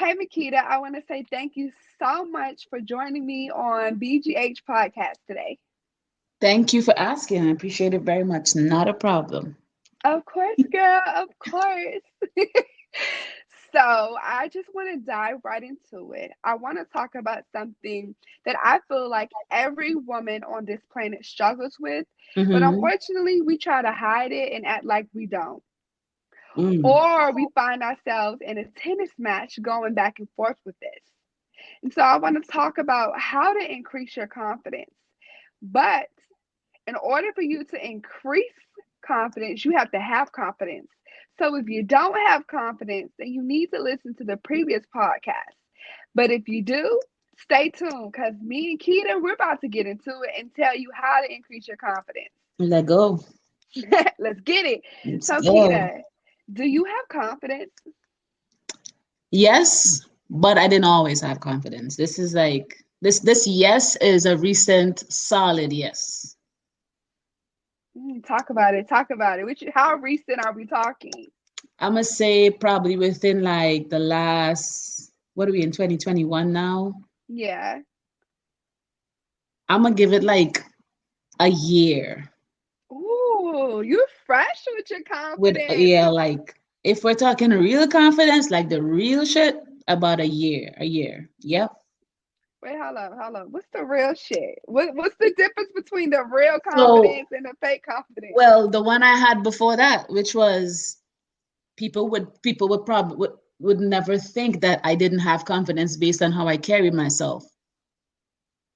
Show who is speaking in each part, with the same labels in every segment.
Speaker 1: Hey, Makeda, I want to say thank you so much for joining me on BGH Podcast today.
Speaker 2: Thank you for asking. I appreciate it very much. Not a problem.
Speaker 1: Of course, girl, of course. So, I just want to dive right into it. I want to talk about something that I feel like every woman on this planet struggles with, but
Speaker 2: Mm-hmm.
Speaker 1: unfortunately, we try to hide it and act like we don't.
Speaker 2: Mm.
Speaker 1: Or we find ourselves in a tennis match going back and forth with this. And so I want to talk about how to increase your confidence. But in order for you to increase confidence, you have to have confidence. So if you don't have confidence, then you need to listen to the previous podcast. But if you do, stay tuned because me and Keita, we're about to get into it and tell you how to increase your confidence.
Speaker 2: Let go.
Speaker 1: Let's get it.
Speaker 2: Let's
Speaker 1: So,
Speaker 2: go.
Speaker 1: Keita, do you have confidence?
Speaker 2: Yes, but I didn't always have confidence. This is like this yes is a recent solid yes.
Speaker 1: Talk about it. Talk about it. How recent are we talking?
Speaker 2: I'm gonna say probably within like the last, what are we in 2021 now?
Speaker 1: Yeah.
Speaker 2: I'm gonna give it like a year.
Speaker 1: Ooh, you fresh with your
Speaker 2: With
Speaker 1: confidence.
Speaker 2: yeah, like if we're talking real confidence, like the real shit, about a year. A year. Yep.
Speaker 1: Wait, hold up. What's the real shit? What's the difference between the real
Speaker 2: So
Speaker 1: confidence and the fake confidence?
Speaker 2: well, the one I had before that, which was people would probably would never think that I didn't have confidence based on how I carried myself,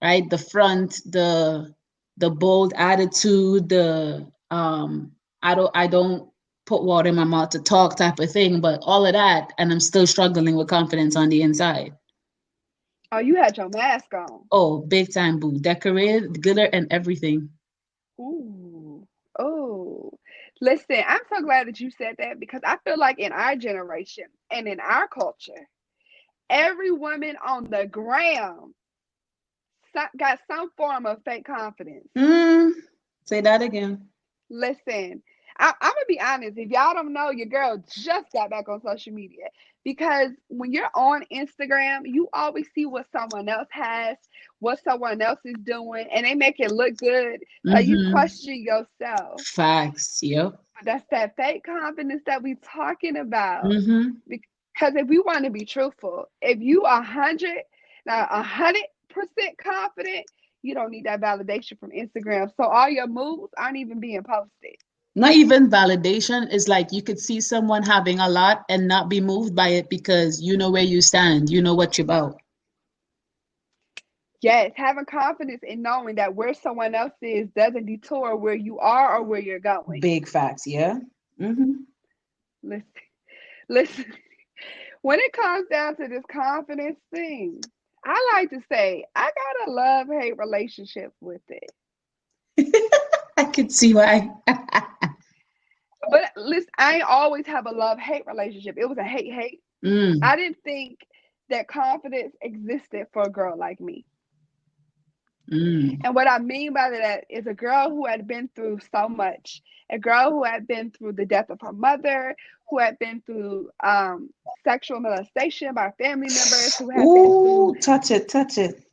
Speaker 2: right? The front, the bold attitude, the I don't put water in my mouth to talk type of thing, but all of that, and I'm still struggling with confidence on the inside.
Speaker 1: Oh, you had your mask on.
Speaker 2: Oh, big time boo, decorated, glitter and everything.
Speaker 1: Ooh. Oh. Listen, I'm so glad that you said that because I feel like in our generation and in our culture, every woman on the gram got some form of fake confidence.
Speaker 2: Mm, say that again.
Speaker 1: Listen, I'm gonna be honest. If y'all don't know, your girl just got back on social media because when you're on Instagram, you always see what someone else has, what someone else is doing, and they make it look good. So you
Speaker 2: Mm-hmm.
Speaker 1: question yourself.
Speaker 2: Facts. Yep.
Speaker 1: But that's that fake confidence that we talking about.
Speaker 2: Mm-hmm.
Speaker 1: Because if we want to be truthful, if you 100% confident, you don't need that validation from Instagram. So all your moves aren't even being posted.
Speaker 2: Not even validation is like you could see someone having a lot and not be moved by it because you know where you stand, you know what you're about.
Speaker 1: Yes, having confidence in knowing that where someone else is doesn't detour where you are or where you're going.
Speaker 2: Big facts, yeah. Mm-hmm.
Speaker 1: Listen, listen. When it comes down to this confidence thing, I like to say I got a love hate relationship with it.
Speaker 2: I could see why.
Speaker 1: But listen, I ain't always have a love hate relationship. It was a hate hate.
Speaker 2: Mm,
Speaker 1: I didn't think that confidence existed for a girl like me.
Speaker 2: mm.
Speaker 1: And what I mean by that is a girl who had been through so much, a girl who had been through the death of her mother, who had been through sexual molestation by family members, who had been through,
Speaker 2: Ooh, touch it, touch it.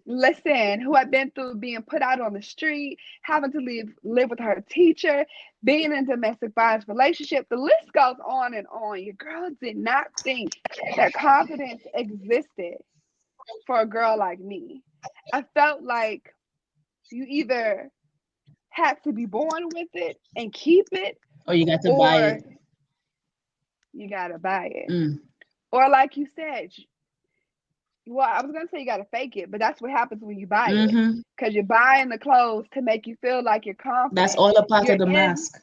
Speaker 1: listen, who had been through being put out on the street, having to live with her teacher, being in a domestic violence relationship. The list goes on and on. Your girl did not think that confidence existed for a girl like me. I felt like you either had to be born with it and keep it,
Speaker 2: Oh, you got to buy
Speaker 1: or
Speaker 2: it.
Speaker 1: you gotta buy it.
Speaker 2: Mm.
Speaker 1: Or like you said, well, I was gonna say you gotta fake it, but that's what happens when you buy it.
Speaker 2: Mm-hmm.
Speaker 1: Cause you're buying the clothes to make you feel like you're
Speaker 2: That's
Speaker 1: confident.
Speaker 2: all a part
Speaker 1: You're
Speaker 2: of the
Speaker 1: in
Speaker 2: mask.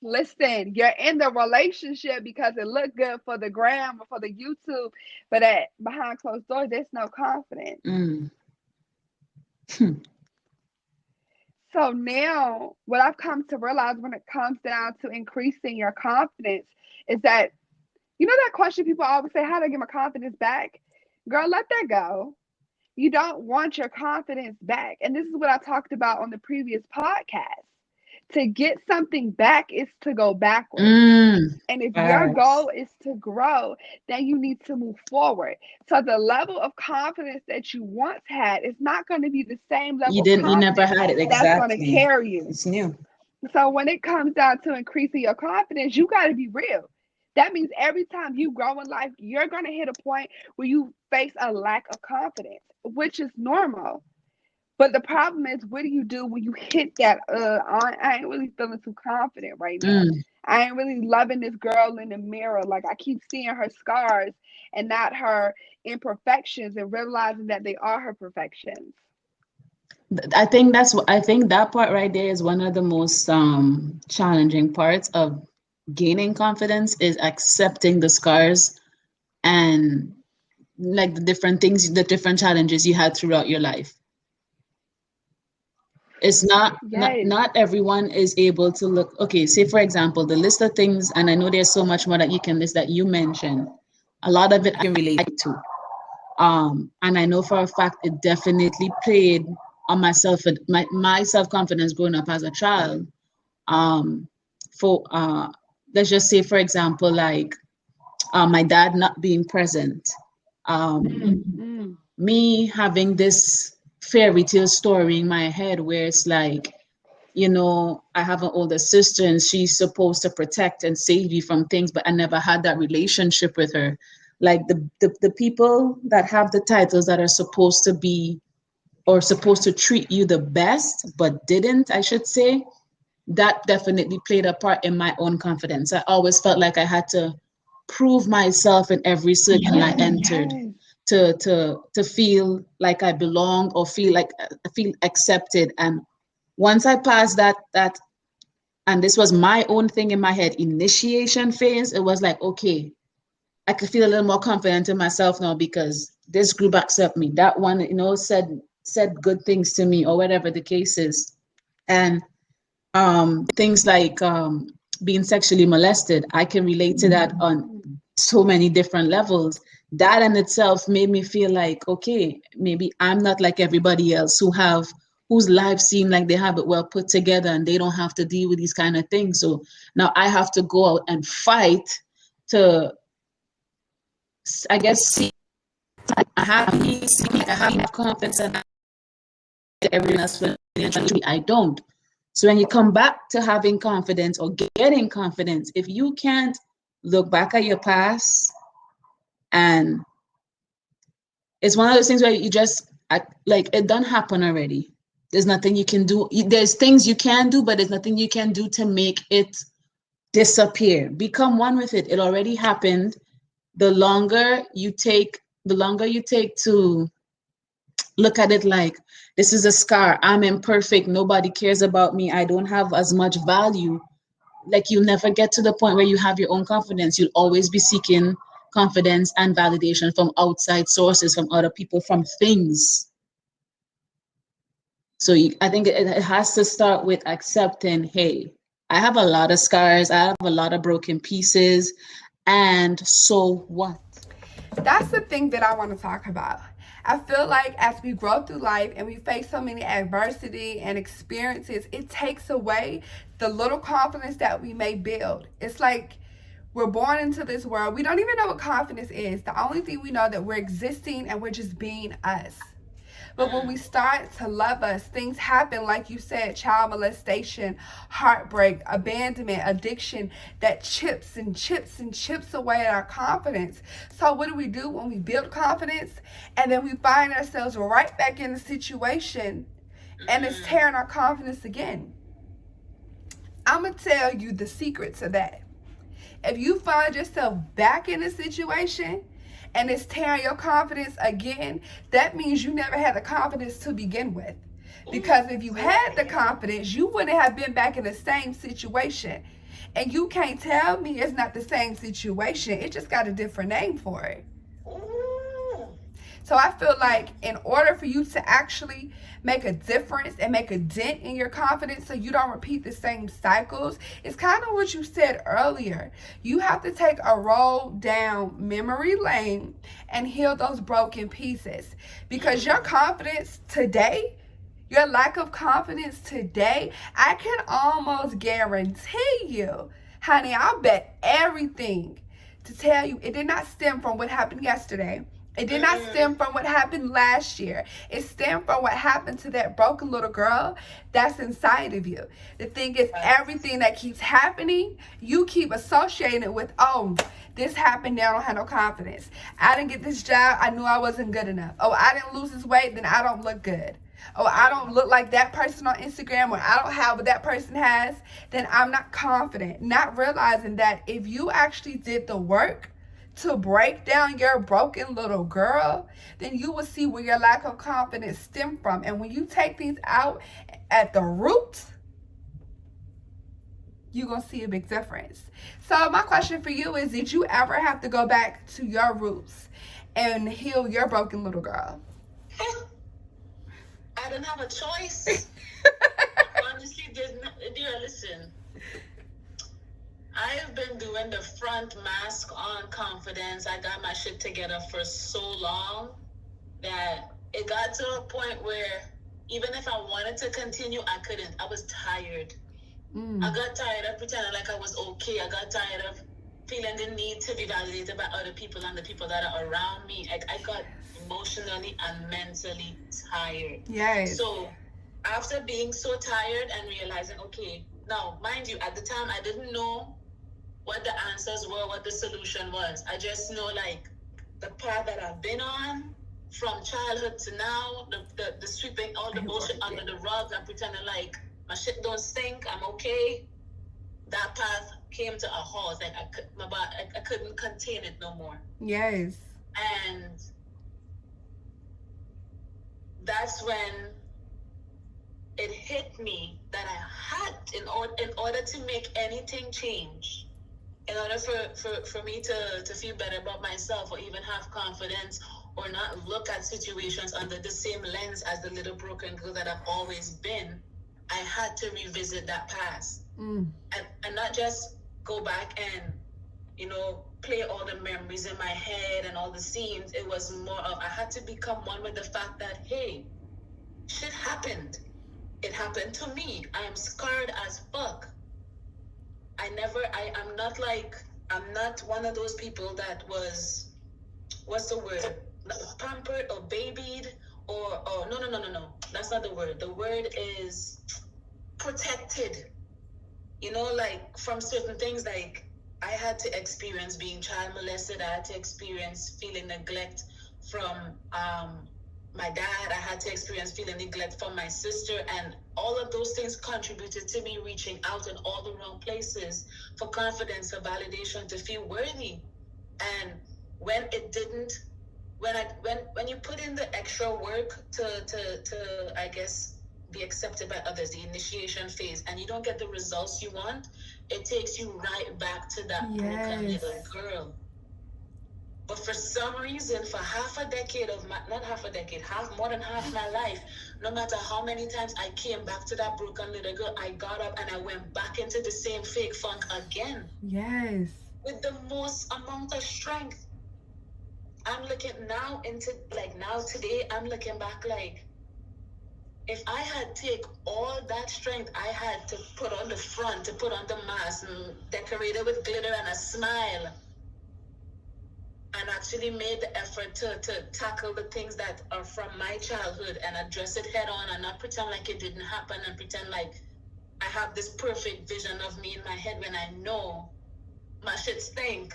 Speaker 1: You're in the relationship because it looked good for the gram or for the YouTube, but at behind closed doors, there's no confidence.
Speaker 2: Mm. Hmm.
Speaker 1: So now, what I've come to realize when it comes down to increasing your confidence is that you know that question people always say, how do I get my confidence back? Girl, let that go. You don't want your confidence back. And this is what I talked about on the previous podcast. To get something back is to go backwards.
Speaker 2: Mm,
Speaker 1: And if your
Speaker 2: facts.
Speaker 1: goal is to grow, then you need to move forward. So the level of confidence that you once had is not going to be the same level of
Speaker 2: You never
Speaker 1: confidence
Speaker 2: had it
Speaker 1: that's going to
Speaker 2: exactly.
Speaker 1: carry you.
Speaker 2: It's new.
Speaker 1: So when it comes down to increasing your confidence, you got to be real. That means every time you grow in life, you're going to hit a point where you face a lack of confidence, which is normal. But the problem is, what do you do when you hit that? I ain't really feeling too confident right now.
Speaker 2: Mm.
Speaker 1: I ain't really loving this girl in the mirror. Like I keep seeing her scars and not her imperfections, and realizing that they are her perfections.
Speaker 2: I think that part right there is one of the most challenging parts of gaining confidence is accepting the scars and like the different things, the different challenges you had throughout your life. It's
Speaker 1: Yes.
Speaker 2: not everyone is able to look, okay, say for example, the list of things, and I know there's so much more that you can list that you mentioned. A lot of it I can relate to. And I know for a fact it definitely played on myself, my self-confidence growing up as a child. Um, for let's just say, for example, like my dad not being present,
Speaker 1: Mm,
Speaker 2: um,
Speaker 1: mm.
Speaker 2: me having this fairy tale story in my head where it's like, you know, I have an older sister and she's supposed to protect and save you from things, but I never had that relationship with her. Like the people that have the titles that are supposed to be or supposed to treat you the best, but didn't, I should say, that definitely played a part in my own confidence. I always felt like I had to prove myself in every circle I entered
Speaker 1: Yes.
Speaker 2: to feel like I belong or feel like I feel accepted. And once I passed that and this was my own thing in my head, initiation phase, it was like, okay, I could feel a little more confident in myself now because this group accept me. That one, you know, said good things to me or whatever the case is. And things like being sexually molested, I can relate to that on
Speaker 1: Mm.
Speaker 2: so many different levels. That in itself made me feel like, okay, maybe I'm not like everybody else whose lives seem like they have it well put together and they don't have to deal with these kind of things. So now I have to go out and fight to, I guess, see I have peace, seem like I have confidence, and everyone else will eventually I don't. So when you come back to having confidence or getting confidence, if you can't look back at your past, and it's one of those things where you just like it done happen already. There's nothing you can do. There's things you can do, but there's nothing you can do to make it disappear. Become one with it. It already happened. The longer you take, the longer you take to look at it like this is a scar. I'm imperfect. Nobody cares about me. I don't have as much value. Like you'll never get to the point where you have your own confidence. You'll always be seeking confidence and validation from outside sources, from other people, from things. So I think it has to start with accepting, hey, I have a lot of scars. I have a lot of broken pieces. And so what?
Speaker 1: That's the thing that I want to talk about. I feel like as we grow through life and we face so many adversity and experiences, it takes away the little confidence that we may build. It's like we're born into this world. We don't even know what confidence is. The only thing we know that we're existing and we're just being us. But when we start to love us, things happen, like you said, child molestation, heartbreak, abandonment, addiction, that chips and chips and chips away at our confidence. So, what do we do when we build confidence and then we find ourselves right back in the situation and it's tearing our confidence again? I'm going to tell you the secret to that. If you find yourself back in a situation and it's tearing your confidence again, that means you never had the confidence to begin with. Because if you had the confidence, you wouldn't have been back in the same situation. And you can't tell me it's not the same situation. It just got a different name for it. So I feel like in order for you to actually make a difference and make a dent in your confidence so you don't repeat the same cycles, it's kind of what you said earlier. You have to take a roll down memory lane and heal those broken pieces. Because your confidence today Your lack of confidence today, I can almost guarantee you, honey, I'll bet everything to tell you it did not stem from what happened yesterday. It did not stem from what happened last year. It stemmed from what happened to that broken little girl that's inside of you. The thing is, everything that keeps happening, you keep associating it with, oh, this happened, now I don't have no confidence. I didn't get this job, I knew I wasn't good enough. Oh, I didn't lose this weight, then I don't look good. Oh, I don't look like that person on Instagram, or I don't have what that person has, then I'm not confident. Not realizing that if you actually did the work to break down your broken little girl, then you will see where your lack of confidence stem from. And when you take things out at the root, you're going to see a big difference. So my question for you is, did you ever have to go back to your roots and heal your broken little girl?
Speaker 2: I didn't have a choice. Honestly, dear, listen. I've been doing the front mask on confidence. I got my shit together for so long that it got to a point where even if I wanted to continue, I couldn't. I was tired. I got tired of pretending like I was okay. I got tired of feeling the need to be validated by other people and the people that are around me. I got emotionally and mentally tired.
Speaker 1: Yes.
Speaker 2: So after being so tired and realizing, okay, now mind you, at the time I didn't know what the answers were, what the solution was. I just know like the path that I've been on from childhood to now, the sweeping all the bullshit under the rug and pretending like my shit don't stink, I'm okay. That path came to a halt. Like I couldn't contain it no more.
Speaker 1: Yes.
Speaker 2: And that's when it hit me that I had, in order to make anything change, in order for me to feel better about myself or even have confidence or not look at situations under the same lens as the little broken girl that I've always been, I had to revisit that past. And not just go back and, play all the memories in my head and all the scenes. It was more of, I had to become one with the fact that, hey, shit happened. It happened to me. I am scarred as fuck. I'm not one of those people that was, what's the word? Pampered or babied or no. That's not the word. The word is protected. Like from certain things, like I had to experience being child molested. I had to experience feeling neglect from my dad. I had to experience feeling neglect from my sister, and all of those things contributed to me reaching out in all the wrong places for confidence, for validation, to feel worthy. And when it didn't, when you put in the extra work to I guess be accepted by others, the initiation phase, and you don't get the results you want, it takes you right back to that broken little girl. But for some reason, for more than half my life, no matter how many times I came back to that broken little girl, I got up and I went back into the same fake funk again.
Speaker 1: Yes.
Speaker 2: With the most amount of strength. I'm looking now today, I'm looking back like, if I had take all that strength I had to put on the front, to put on the mask, and decorate it with glitter and a smile, and actually made the effort to tackle the things that are from my childhood and address it head on and not pretend like it didn't happen and pretend like I have this perfect vision of me in my head when I know my shit stink.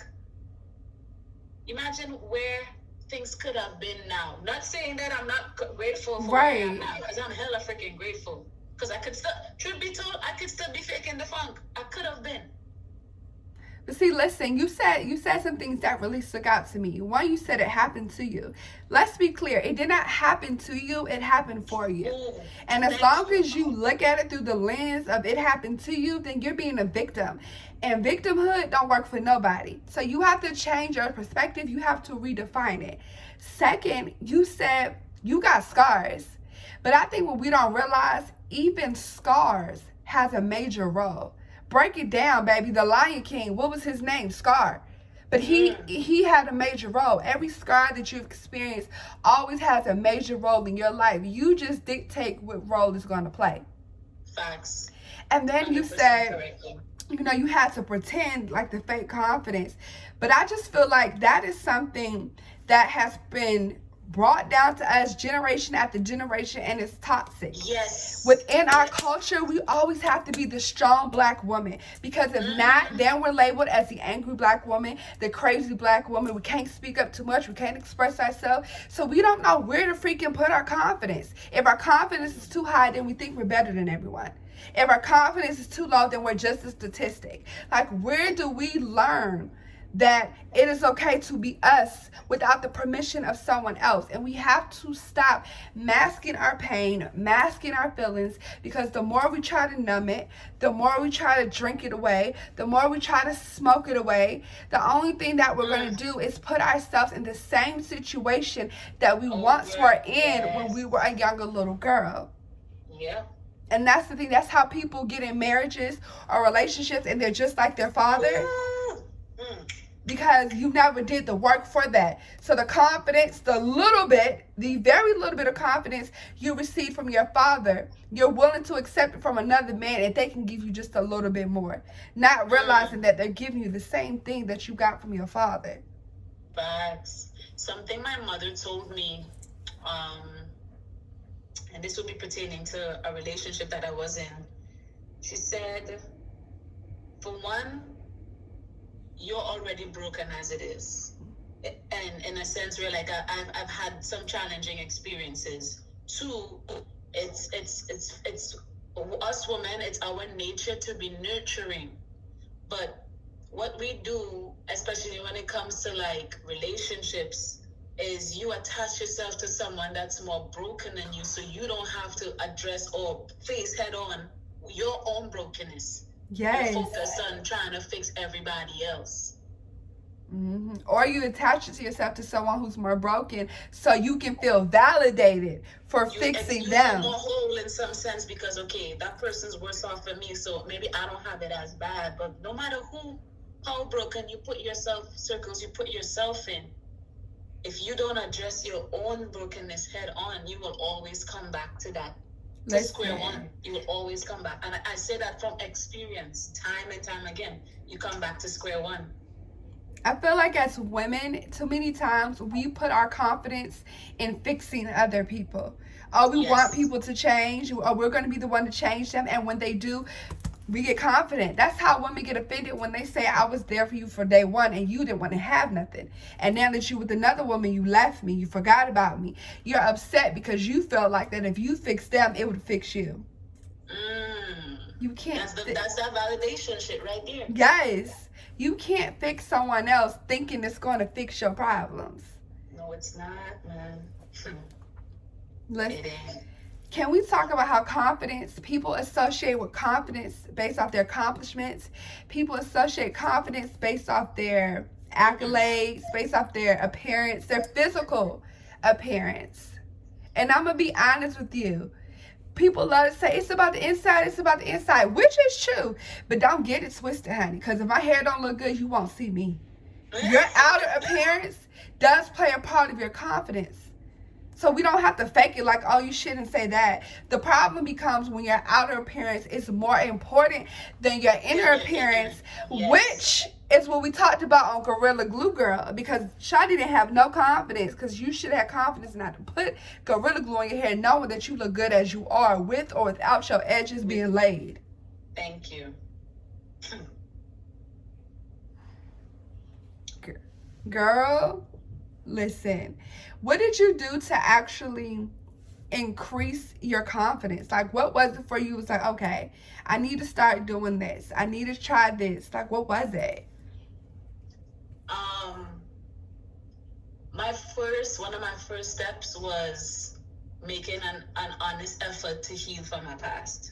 Speaker 2: Imagine where things could have been now. Not saying that I'm not grateful for where I am now, because I'm hella freaking grateful. Because I could still, truth be told, I could still be faking the funk. I could have been.
Speaker 1: But see, listen, you said some things that really stuck out to me. One, you said it happened to you. Let's be clear. It did not happen to you. It happened for you. And as long as you look at it through the lens of it happened to you, then you're being a victim. And victimhood don't work for nobody. So you have to change your perspective. You have to redefine it. Second, you said you got scars. But I think what we don't realize, even scars has a major role. Break it down, baby. The Lion King, what was his name? Scar. But he had a major role. Every scar that you've experienced always has a major role in your life. You just dictate what role it's going to play.
Speaker 2: Facts.
Speaker 1: And then you
Speaker 2: 100%
Speaker 1: said,
Speaker 2: correctly.
Speaker 1: you had to pretend like the fake confidence. But I just feel like that is something that has been brought down to us generation after generation, and it's toxic.
Speaker 2: Yes.
Speaker 1: Within our culture, we always have to be the strong black woman, because if not, then we're labeled as the angry black woman, the crazy black woman. We can't speak up too much, we can't express ourselves, so we don't know where to freaking put our confidence. If our confidence is too high, then we think we're better than everyone. If our confidence is too low, then we're just a statistic. Like, where do we learn that it is okay to be us without the permission of someone else? And we have to stop masking our pain, masking our feelings, because the more we try to numb it, the more we try to drink it away, the more we try to smoke it away, the only thing that we're going to do is put ourselves in the same situation that we once were in when we were a younger little girl.
Speaker 2: Yeah.
Speaker 1: And that's the thing. That's how people get in marriages or relationships, and they're just like their father, because you never did the work for that. So the confidence, the very little bit of confidence you receive from your father, you're willing to accept it from another man if they can give you just a little bit more, not realizing that they're giving you the same thing that you got from your father.
Speaker 2: Facts. Something my mother told me, and this would be pertaining to a relationship that I was in. She said, for one, you're already broken as it is. And in a sense where, like, I've had some challenging experiences. Two, it's us women, it's our nature to be nurturing. But what we do, especially when it comes to like relationships, is you attach yourself to someone that's more broken than you, so you don't have to address or face head on your own brokenness.
Speaker 1: Yes.
Speaker 2: You focus on trying to fix everybody else.
Speaker 1: Mm-hmm. Or you attach yourself to someone who's more broken, so you can feel validated for fixing them.
Speaker 2: More whole in some sense, because okay, that person's worse off than me, so maybe I don't have it as bad. But no matter how broken you put yourself, circles you put yourself in, if you don't address your own brokenness head on, you will always come back to that. To square one. You will always come back. And I say that from experience, time and time again. You come back to square one.
Speaker 1: I feel like as women, too many times we put our confidence in fixing other people. Oh, we want people to change, or we're going to be the one to change them. And when they do, we get confident. That's how women get offended when they say, I was there for you for day one and you didn't want to have nothing. And now that you with another woman, you left me, you forgot about me. You're upset because you felt like that if you fixed them, it would fix you. You can't.
Speaker 2: That's that validation shit right there.
Speaker 1: Yes. You can't fix someone else thinking it's going to fix your problems.
Speaker 2: No, it's not, man.
Speaker 1: It ain't. Can we talk about how people associate with confidence based off their accomplishments? People associate confidence based off their accolades, based off their appearance, their physical appearance. And I'm going to be honest with you. People love to say, it's about the inside, which is true. But don't get it twisted, honey, because if my hair don't look good, you won't see me. Your outer appearance does play a part of your confidence. So we don't have to fake it like, oh, you shouldn't say that. The problem becomes when your outer appearance is more important than your inner appearance, which is what we talked about on Gorilla Glue Girl, because Shawty didn't have no confidence, because you should have confidence not to put Gorilla Glue on your hair knowing that you look good as you are, with or without your edges being laid.
Speaker 2: Thank you.
Speaker 1: Girl, listen. What did you do to actually increase your confidence? Like, what was it for you? It was like, okay, I need to start doing this. I need to try this. Like, what was it?
Speaker 2: One of my first steps was making an honest effort to heal from my past.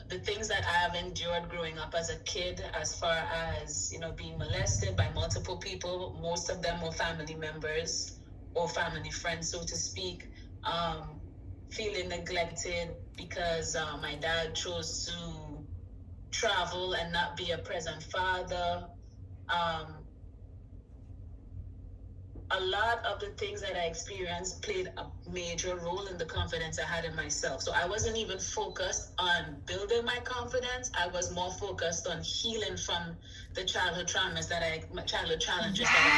Speaker 2: The things that I have endured growing up as a kid, as far as, being molested by multiple people, most of them were family members or family friends, so to speak, feeling neglected because my dad chose to travel and not be a present father, a lot of the things that I experienced played a major role in the confidence I had in myself. So I wasn't even focused on building my confidence. I was more focused on healing from the childhood challenges that I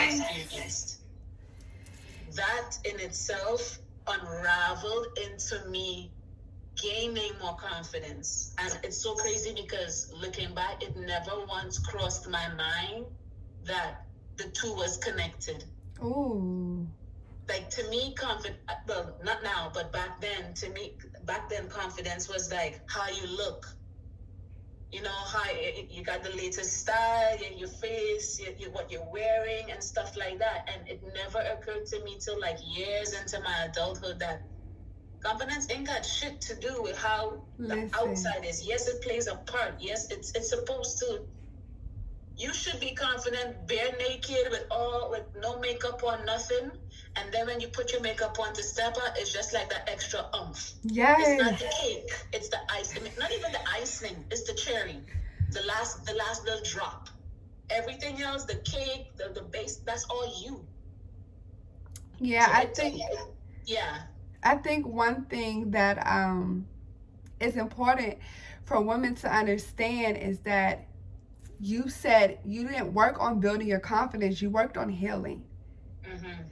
Speaker 2: experienced. That in itself unraveled into me gaining more confidence. And it's so crazy because looking back, it never once crossed my mind that the two was connected.
Speaker 1: Ooh.
Speaker 2: Like to me, well, not now, but back then, confidence was like how you look. You know, how you got the latest style, your face, what you're wearing, and stuff like that. And it never occurred to me till like years into my adulthood that confidence ain't got shit to do with how the outside is. Yes, it plays a part. Yes, it's supposed to. You should be confident, bare naked, with no makeup on, nothing. And then when you put your makeup on to step out, it's just like that extra oomph.
Speaker 1: Yes.
Speaker 2: It's not the cake. It's the icing. Not even the icing. It's the cherry. The last little drop. Everything else, the cake, the base, that's all you.
Speaker 1: Yeah,
Speaker 2: so
Speaker 1: I think one thing that is important for women to understand is that you said you didn't work on building your confidence, you worked on healing.
Speaker 2: Mm-hmm.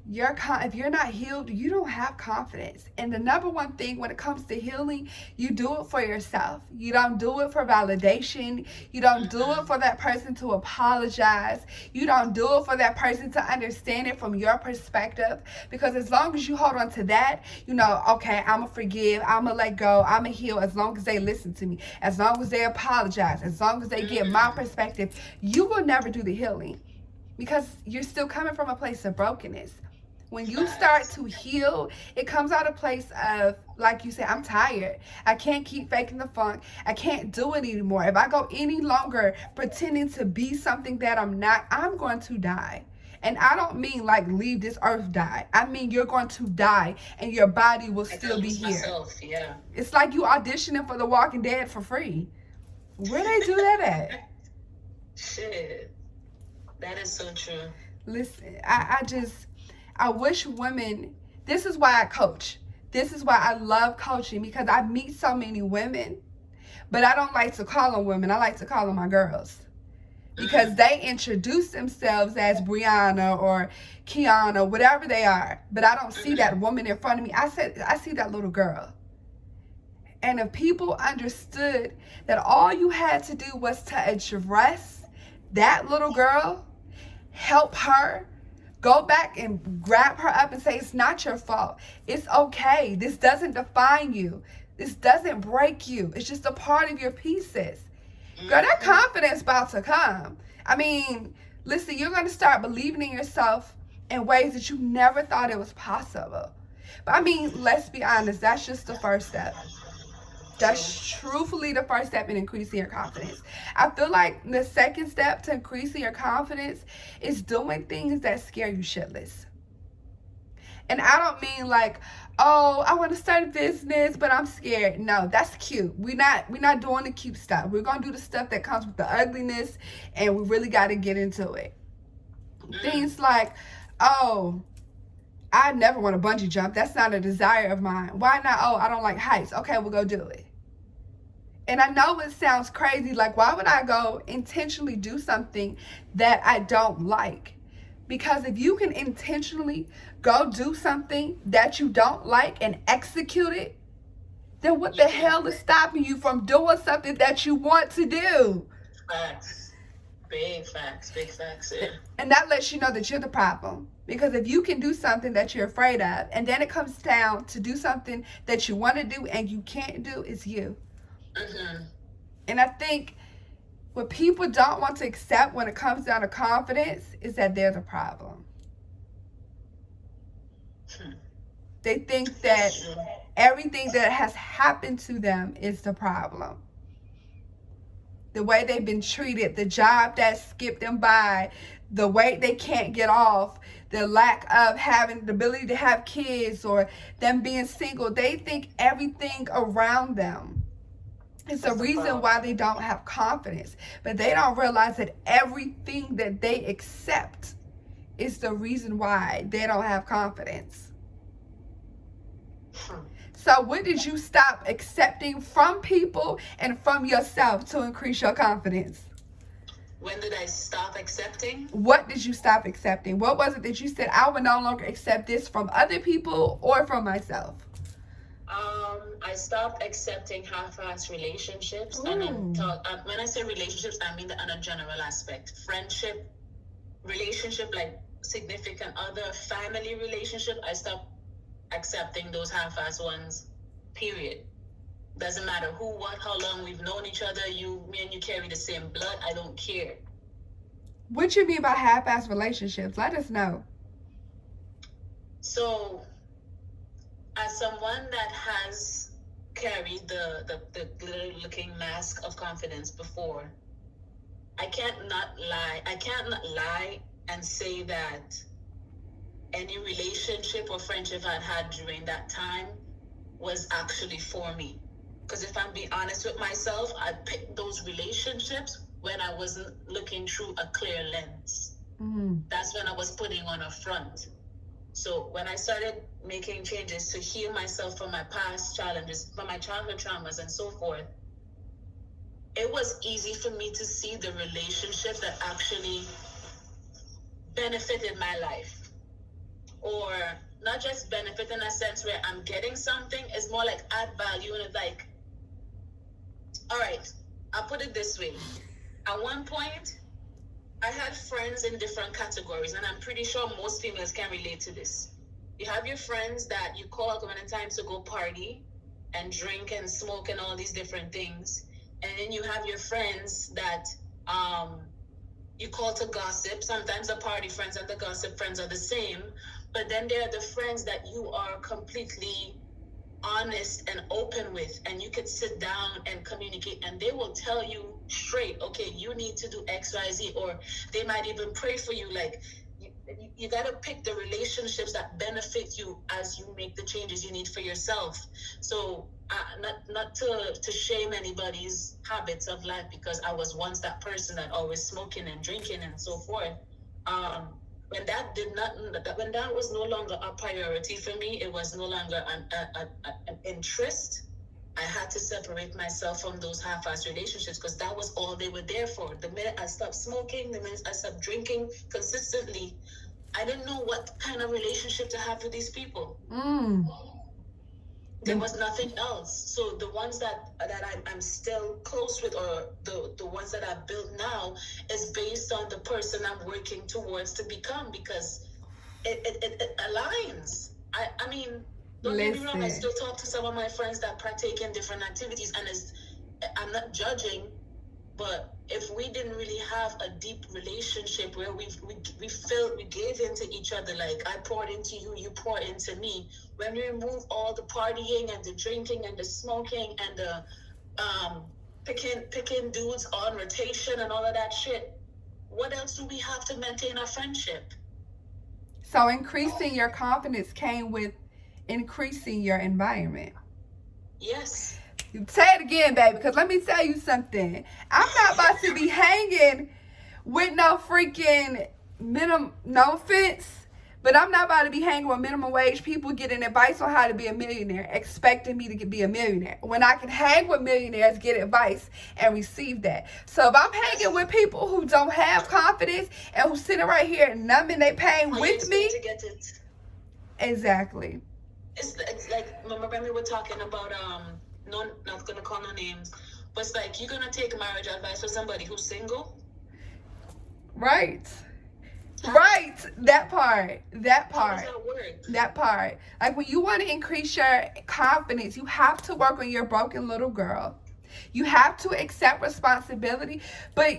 Speaker 1: If you're not healed, you don't have confidence. And the number one thing when it comes to healing, you do it for yourself. You don't do it for validation. You don't do it for that person to apologize. You don't do it for that person to understand it from your perspective. Because as long as you hold on to that, you know, okay, I'm going to forgive, I'm going to let go, I'm going to heal, as long as they listen to me, as long as they apologize, as long as they get my perspective, you will never do the healing. Because you're still coming from a place of brokenness. When you start to heal, it comes out of a place of, like you said, I'm tired. I can't keep faking the funk. I can't do it anymore. If I go any longer pretending to be something that I'm not, I'm going to die. And I don't mean like leave this earth die. I mean you're going to die and your body will still be here.
Speaker 2: Yeah.
Speaker 1: It's like you auditioning for The Walking Dead for free. Where they do that at?
Speaker 2: Shit. That is so true.
Speaker 1: Listen, I wish women, this is why I coach. This is why I love coaching, because I meet so many women, but I don't like to call them women. I like to call them my girls. Because they introduce themselves as Brianna or Kiana, whatever they are. But I don't see that woman in front of me. I see that little girl. And if people understood that all you had to do was to address that little girl, help her, go back and grab her up and say, it's not your fault. It's okay. This doesn't define you. This doesn't break you. It's just a part of your pieces. Girl, that confidence about to come. I mean, listen, you're going to start believing in yourself in ways that you never thought it was possible. But I mean, let's be honest, that's just the first step. That's truthfully the first step in increasing your confidence. I feel like the second step to increasing your confidence is doing things that scare you shitless. And I don't mean like, oh, I want to start a business, but I'm scared. No, that's cute. We're not doing the cute stuff. We're going to do the stuff that comes with the ugliness, and we really got to get into it. Things like, oh, I never want to bungee jump. That's not a desire of mine. Why not? Oh, I don't like heights. Okay, we'll go do it. And I know it sounds crazy. Like, why would I go intentionally do something that I don't like? Because if you can intentionally go do something that you don't like and execute it, then what the hell is stopping you from doing something that you want to do?
Speaker 2: Facts. Big facts, yeah.
Speaker 1: And that lets you know that you're the problem. Because if you can do something that you're afraid of, and then it comes down to do something that you want to do and you can't do, it's you. And I think what people don't want to accept when it comes down to confidence is that they're the problem. They think that everything that has happened to them is the problem. The way they've been treated, the job that skipped them by, the weight they can't get off, the lack of having the ability to have kids, or them being single. They think everything around them is the reason why they don't have confidence. But they don't realize that everything that they accept is the reason why they don't have confidence. So what did you stop accepting from people and from yourself to increase your confidence?
Speaker 2: When did I stop accepting?
Speaker 1: What did you stop accepting? What was it that you said, I would no longer accept this from other people or from myself?
Speaker 2: I stopped accepting half-ass relationships,
Speaker 1: Ooh.
Speaker 2: and when I say relationships, I mean on a general aspect. Friendship, relationship, like significant other, family relationship. I stopped accepting those half-ass ones. Period. Doesn't matter who, what, how long we've known each other. Me and you carry the same blood. I don't care.
Speaker 1: What you mean by half-ass relationships? Let us know.
Speaker 2: So, as someone that has carried the glitter-looking mask of confidence before, I can't not lie. I can't not lie and say that any relationship or friendship I'd had during that time was actually for me. Because if I'm being honest with myself, I picked those relationships when I wasn't looking through a clear lens.
Speaker 1: Mm-hmm.
Speaker 2: That's when I was putting on a front. So when I started making changes to heal myself from my past challenges, from my childhood traumas and so forth, it was easy for me to see the relationship that actually benefited my life. Or not just benefit in a sense where I'm getting something, it's more like add value, and it's like, all right, I'll put it this way. At one point, I had friends in different categories, and I'm pretty sure most females can relate to this. You have your friends that you call when it's time to go party and drink and smoke and all these different things. And then you have your friends that you call to gossip. Sometimes the party friends and the gossip friends are the same. But then there are the friends that you are completely honest and open with, and you could sit down and communicate, and they will tell you straight, okay, you need to do XYZ, or they might even pray for you. Like, you got to pick the relationships that benefit you as you make the changes you need for yourself. So not to shame anybody's habits of life, because I was once that person that always smoking and drinking and so forth. When that was no longer a priority for me, it was no longer an interest. I had to separate myself from those half-assed relationships, because that was all they were there for. The minute I stopped smoking, the minute I stopped drinking consistently, I didn't know what kind of relationship to have with these people. There was nothing else. So the ones that I'm still close with, or the ones that I've built now, is based on the person I'm working towards to become, because it aligns. I mean, don't get me wrong, I still talk to some of my friends that partake in different activities, and I'm not judging, but if we didn't really have a deep relationship where we gave into each other, like I poured into you, you poured into me. When we remove all the partying and the drinking and the smoking and the picking dudes on rotation and all of that shit, what else do we have to maintain our friendship?
Speaker 1: So increasing your confidence came with increasing your environment.
Speaker 2: Yes.
Speaker 1: Say it again, baby, because let me tell you something. I'm not about to be hanging with no freaking minimum, no offense, but I'm not about to be hanging with minimum wage people getting advice on how to be a millionaire, expecting me to be a millionaire, when I can hang with millionaires, get advice, and receive that. So if I'm hanging with people who don't have confidence and who's sitting right here numbing their pain with me,
Speaker 2: to get it.
Speaker 1: Exactly.
Speaker 2: It's like, remember when we were talking about not gonna call no names, but it's like, you're gonna take marriage advice for somebody who's single?
Speaker 1: Right. Right. That part.
Speaker 2: How does that work?
Speaker 1: That part. Like, when you want to increase your confidence, you have to work on your broken little girl. You have to accept responsibility, but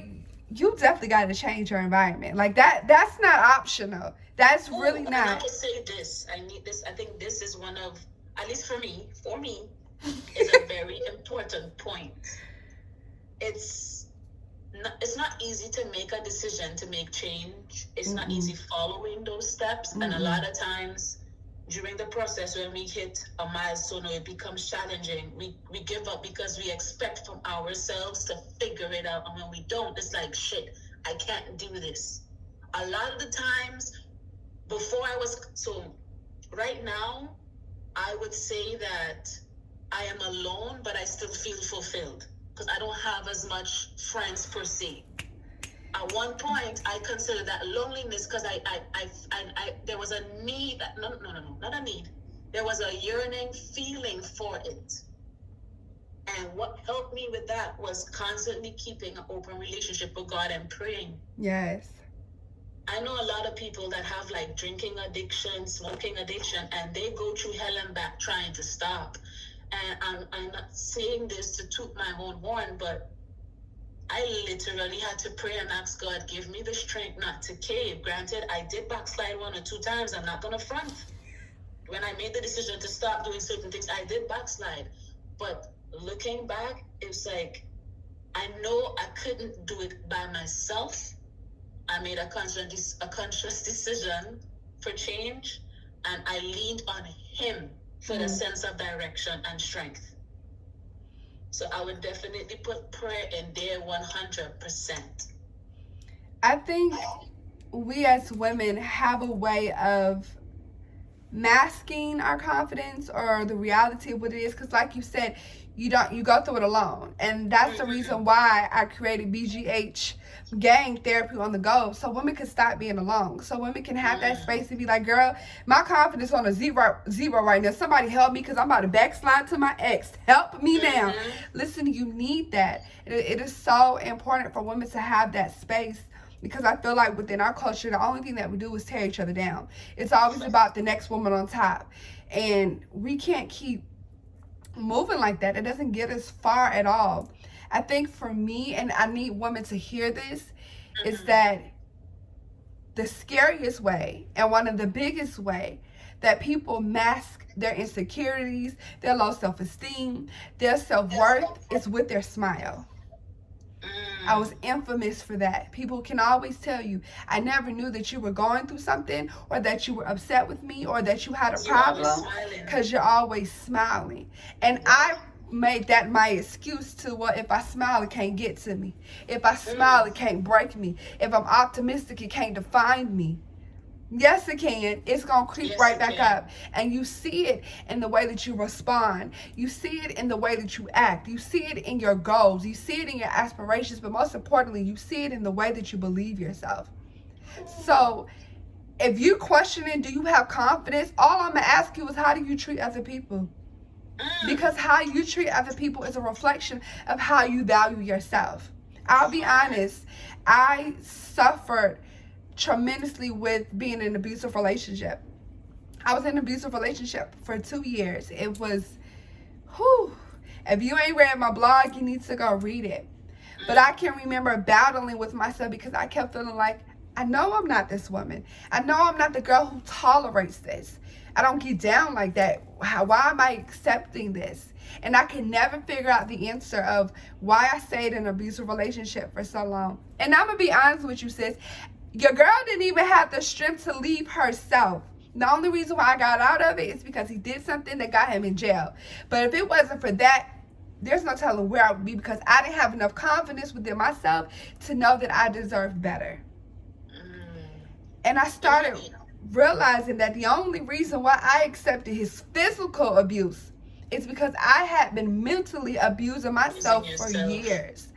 Speaker 1: you definitely got to change your environment. Like, that's not optional. That's really not.
Speaker 2: And I will say this. I think this is one of, at least for me, is a very important point. It's not easy to make a decision, to make change. It's not easy following those steps. And a lot of times during the process, when we hit a milestone or it becomes challenging, we give up because we expect from ourselves to figure it out. And when we don't, it's like, shit, I can't do this. A lot of the times before I was, so right now, I would say that I am alone, but I still feel fulfilled because I don't have as much friends per se. At one point, I considered that loneliness because there was a need. No, not a need. There was a yearning feeling for it. And what helped me with that was constantly keeping an open relationship with God and praying.
Speaker 1: Yes.
Speaker 2: I know a lot of people that have like drinking addiction, smoking addiction, and they go through hell and back trying to stop. And I'm not saying this to toot my own horn, but I literally had to pray and ask God, give me the strength not to cave. Granted, I did backslide 1 or 2 times. I'm not going to front. When I made the decision to stop doing certain things, I did backslide. But looking back, it's like, I know I couldn't do it by myself. I made a conscious decision for change, and I leaned on Him for the sense of direction and strength. So I would definitely put prayer in there 100%.
Speaker 1: I think we as women have a way of masking our confidence or the reality of what it is, because like you said, you go through it alone, and that's the reason why I created BGH gang therapy on the go, so women can stop being alone, so women can have that space to be like, girl, my confidence on a zero right now, somebody help me because I'm about to backslide to my ex, help me now. Listen, you need that. It is so important for women to have that space, because I feel like within our culture, the only thing that we do is tear each other down. It's always about the next woman on top, and we can't keep moving like that. It doesn't get us far at all. I think for me, and I need women to hear this, is that the scariest way and one of the biggest way that people mask their insecurities, their low self-esteem, their self-worth is with their smile. I was infamous for that. People can always tell you, I never knew that you were going through something, or that you were upset with me, or that you had a problem, because you're always smiling. And I made that my excuse to, well, if I smile, it can't get to me. If I smile, it can't break me. If I'm optimistic, it can't define me. Yes, it can. It's going to creep right back up. And you see it in the way that you respond. You see it in the way that you act. You see it in your goals. You see it in your aspirations. But most importantly, you see it in the way that you believe yourself. So if you're questioning, do you have confidence? All I'm going to ask you is, how do you treat other people? Because how you treat other people is a reflection of how you value yourself. I'll be honest. I suffered tremendously with being in an abusive relationship. I was in an abusive relationship for 2 years. It was, whew. If you ain't read my blog, you need to go read it. But I can remember battling with myself, because I kept feeling like, I know I'm not this woman. I know I'm not the girl who tolerates this. I don't get down like that. Why am I accepting this? And I can never figure out the answer of why I stayed in an abusive relationship for so long. And I'm going to be honest with you, sis. Your girl didn't even have the strength to leave herself. The only reason why I got out of it is because he did something that got him in jail. But if it wasn't for that, there's no telling where I would be, because I didn't have enough confidence within myself to know that I deserved better. And I started realizing that the only reason why I accepted his physical abuse is because I had been mentally abusing myself for years.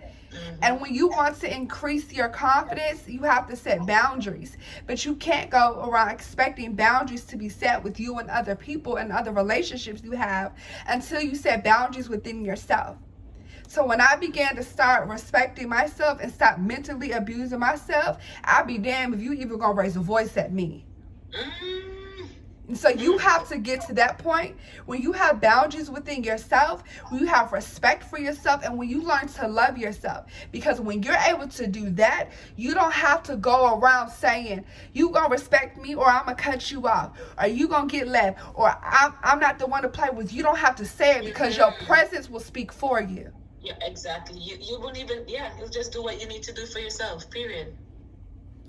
Speaker 1: And when you want to increase your confidence, you have to set boundaries. But you can't go around expecting boundaries to be set with you and other people and other relationships you have until you set boundaries within yourself. So when I began to start respecting myself and stop mentally abusing myself, I'd be damned if you even gonna raise a voice at me. So you have to get to that point when you have boundaries within yourself, when you have respect for yourself, and when you learn to love yourself. Because when you're able to do that, you don't have to go around saying, you gonna respect me, or I'm gonna cut you off, or you gonna get left, or I'm not the one to play with. You don't have to say it, because your presence will speak for you.
Speaker 2: Yeah, exactly. You won't even, you'll just do what you need to do for yourself, period.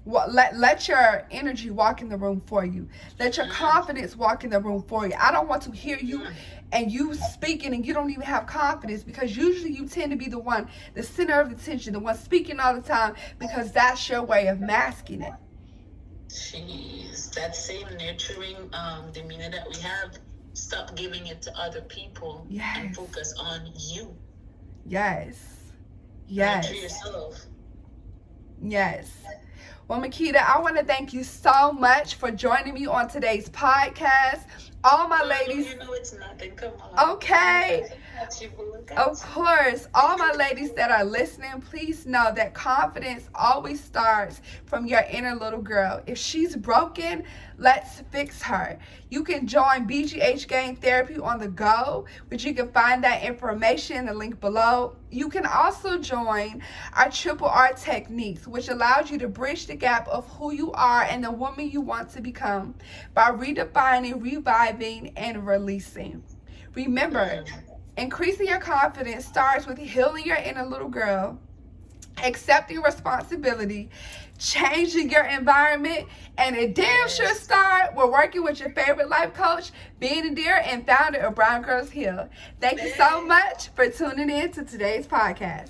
Speaker 1: Let your energy walk in the room for you. Let your confidence walk in the room for you. I don't want to hear you and you speaking and you don't even have confidence, because usually you tend to be the one, the center of attention, the one speaking all the time, because that's your way of masking it.
Speaker 2: Jeez, that same nurturing demeanor that we have, stop giving it to other people and focus on you.
Speaker 1: Yes.
Speaker 2: Nurture yourself.
Speaker 1: Yes. Well, Makeda, I want to thank you so much for joining me on today's podcast. All my ladies.
Speaker 2: You know it's nothing. Come on.
Speaker 1: Okay. Of course. All my ladies that are listening, please know that confidence always starts from your inner little girl. If she's broken, let's fix her. You can join BGH Game Therapy on the go, which you can find that information in the link below. You can also join our Triple R techniques, which allows you to bridge the gap of who you are and the woman you want to become by redefining, reviving, and releasing. Remember, increasing your confidence starts with healing your inner little girl, accepting responsibility, changing your environment, and it damn sure start with working with your favorite life coach, being Indira and founder of Brown Girls Heal. Thank you so much for tuning in to today's podcast.